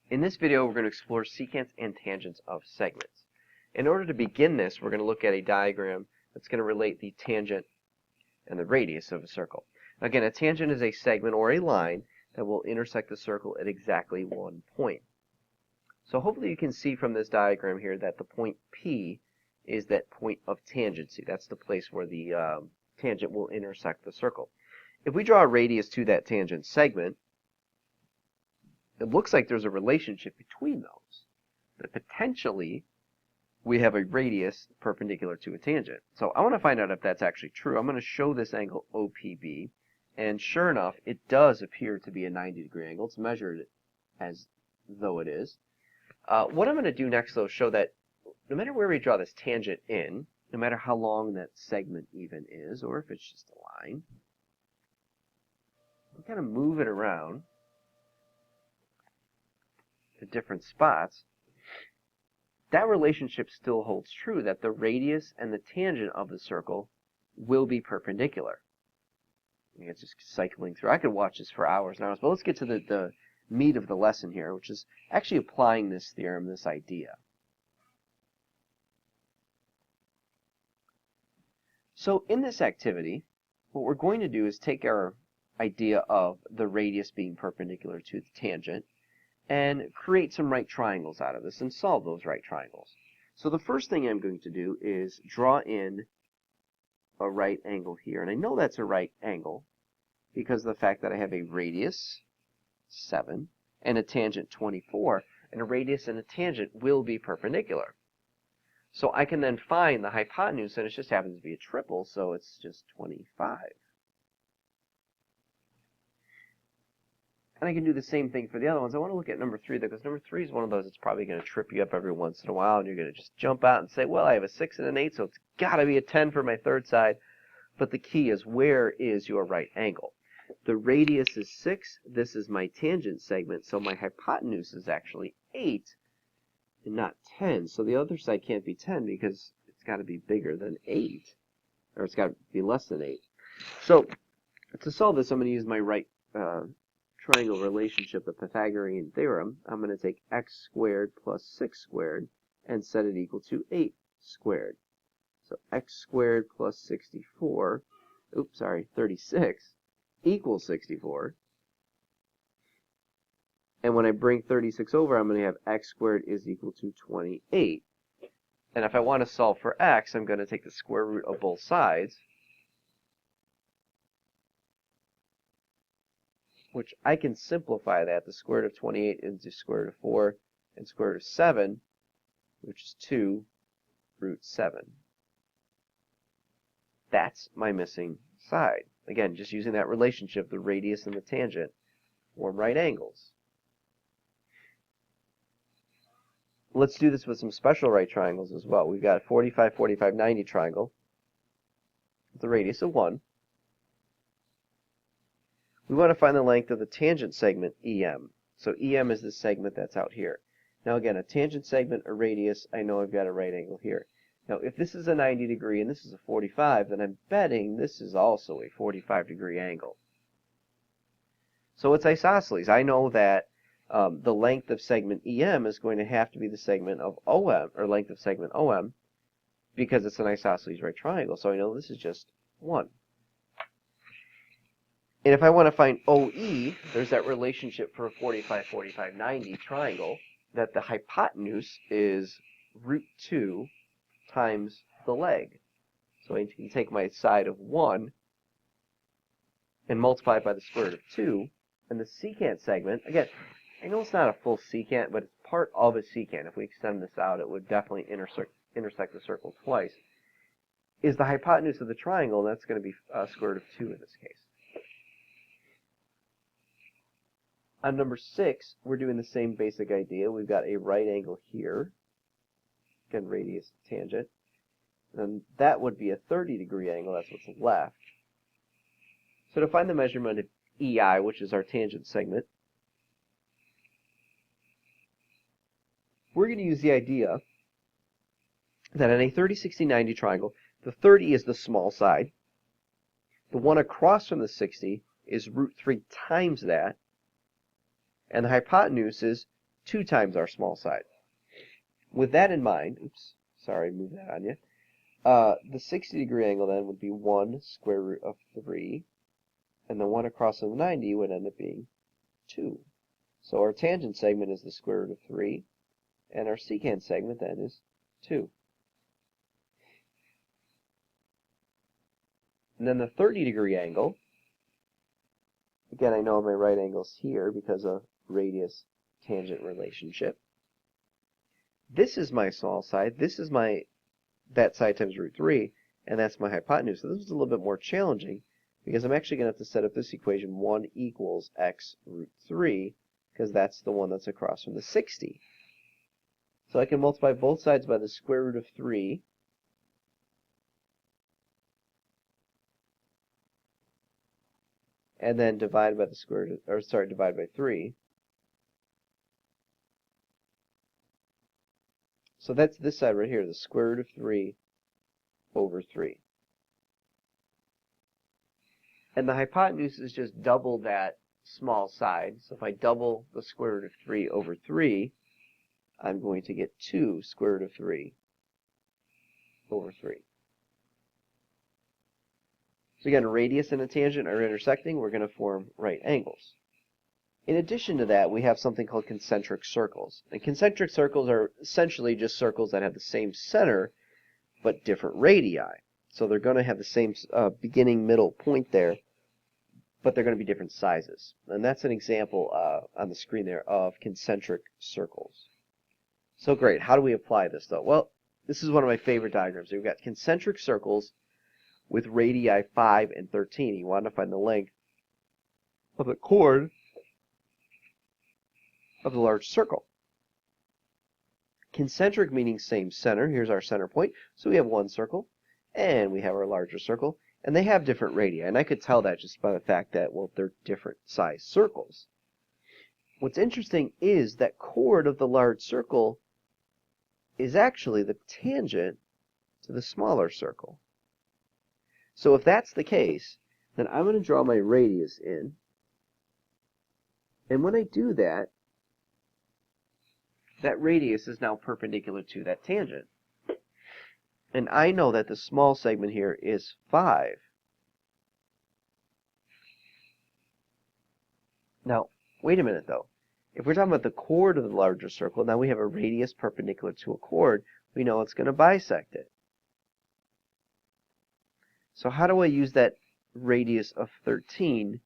In this video, we're going to explore secants and tangents of segments. In order to begin this, we're going to look at a diagram that's going to relate the tangent and the radius of a circle. Again, a tangent is a segment or a line that will intersect the circle at exactly one point. So hopefully you can see from this diagram here that the point P is that point of tangency. That's the place where the tangent will intersect the circle. If we draw a radius to that tangent segment, it looks like there's a relationship between those. That potentially we have a radius perpendicular to a tangent. So I want to find out if that's actually true. I'm going to show this angle OPB, and sure enough, it does appear to be a 90-degree angle. It's measured as though it is. What I'm going to do next, though, is show that no matter where we draw this tangent in, no matter how long that segment even is, or if it's just a line, we kind of move it around to different spots, that relationship still holds true, that the radius and the tangent of the circle will be perpendicular. I mean, it's just cycling through. I could watch this for hours and hours, but let's get to the meat of the lesson here, which is actually applying this theorem, this idea. So in this activity, what we're going to do is take our idea of the radius being perpendicular to the tangent and create some right triangles out of this and solve those right triangles. So the first thing I'm going to do is draw in a right angle here. And I know that's a right angle because of the fact that I have a radius, 7, and a tangent, 24. And a radius and a tangent will be perpendicular. So I can then find the hypotenuse, and it just happens to be a triple, so it's just 25. And I can do the same thing for the other ones. I want to look at number 3, though, because number 3 is one of those that's probably going to trip you up every once in a while, and you're going to just jump out and say, well, I have a 6 and an 8, so it's got to be a 10 for my third side. But the key is, where is your right angle? The radius is 6. This is my tangent segment, so my hypotenuse is actually 8 and not 10. So the other side can't be 10 because it's got to be bigger than 8, or it's got to be less than 8. So to solve this, I'm going to use my right triangle relationship, the Pythagorean theorem. I'm going to take x squared plus 6 squared and set it equal to 8 squared. So x squared plus 36 equals 64. And when I bring 36 over, I'm going to have x squared is equal to 28. And if I want to solve for x, I'm going to take the square root of both sides, which I can simplify that. The square root of 28 is the square root of 4, and square root of 7, which is 2 root 7. That's my missing side. Again, just using that relationship, the radius and the tangent form right angles. Let's do this with some special right triangles as well. We've got a 45, 45, 90 triangle with a radius of 1. We want to find the length of the tangent segment EM. So EM is the segment that's out here. Now again, a tangent segment, a radius, I know I've got a right angle here. Now if this is a 90 degree and this is a 45, then I'm betting this is also a 45-degree angle. So it's isosceles. I know that the length of segment EM is going to have to be the segment of OM, or length of segment OM, because it's an isosceles right triangle. So I know this is just 1. And if I want to find OE, there's that relationship for a 45, 45, 90 triangle, that the hypotenuse is root 2 times the leg. So I can take my side of 1 and multiply it by the square root of 2. And the secant segment, again, I know it's not a full secant, but it's part of a secant. If we extend this out, it would definitely intersect the circle twice, is the hypotenuse of the triangle, and that's going to be square root of 2 in this case. On number 6, we're doing the same basic idea. We've got a right angle here, again, radius, tangent, and that would be a 30-degree angle. That's what's left. So to find the measurement of EI, which is our tangent segment, we're going to use the idea that in a 30, 60, 90 triangle, the 30 is the small side. The one across from the 60 is root 3 times that. And the hypotenuse is 2 times our small side. With that in mind, oops, sorry, move that on you. The 60-degree angle then would be 1 square root of 3, and the one across from the 90 would end up being 2. So our tangent segment is the square root of 3, and our secant segment then is 2. And then the 30-degree angle, again, I know my right angle's here because of radius-tangent relationship. This is my small side, this is that side times root 3, and that's my hypotenuse. So this is a little bit more challenging because I'm actually going to have to set up this equation 1 equals x root 3, because that's the one that's across from the 60. So I can multiply both sides by the square root of 3, and then divide by the square root, or sorry, divide by 3. So that's this side right here, the square root of 3 over 3. And the hypotenuse is just double that small side. So if I double the square root of 3 over 3, I'm going to get 2 square root of 3 over 3. So again, a radius and a tangent are intersecting. We're going to form right angles. In addition to that, we have something called concentric circles. And concentric circles are essentially just circles that have the same center, but different radii. So they're going to have the same beginning, middle point there, but they're going to be different sizes. And that's an example on the screen there of concentric circles. So great. How do we apply this, though? Well, this is one of my favorite diagrams. We've got concentric circles with radii 5 and 13. You want to find the length of the chord of the large circle. Concentric meaning same center. Here's our center point. So we have one circle, and we have our larger circle, and they have different radii. And I could tell that just by the fact that, well, they're different size circles. What's interesting is that chord of the large circle is actually the tangent to the smaller circle. So if that's the case, then I'm going to draw my radius in. And when I do that, that radius is now perpendicular to that tangent. And I know that the small segment here is 5. Now, wait a minute though. If we're talking about the chord of the larger circle, now we have a radius perpendicular to a chord. We know it's going to bisect it. So how do I use that radius of 13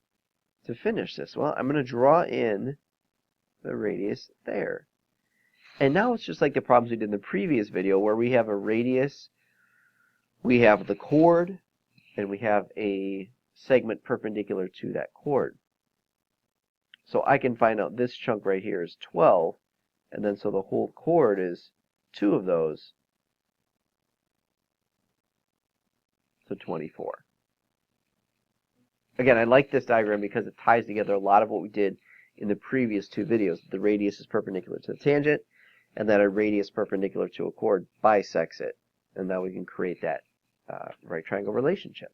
to finish this? Well, I'm going to draw in the radius there. And now it's just like the problems we did in the previous video where we have a radius, we have the chord, and we have a segment perpendicular to that chord. So I can find out this chunk right here is 12, and then so the whole chord is 2 of those, so 24. Again, I like this diagram because it ties together a lot of what we did in the previous 2 videos. The radius is perpendicular to the tangent, and that a radius perpendicular to a chord bisects it. And now we can create that right triangle relationship.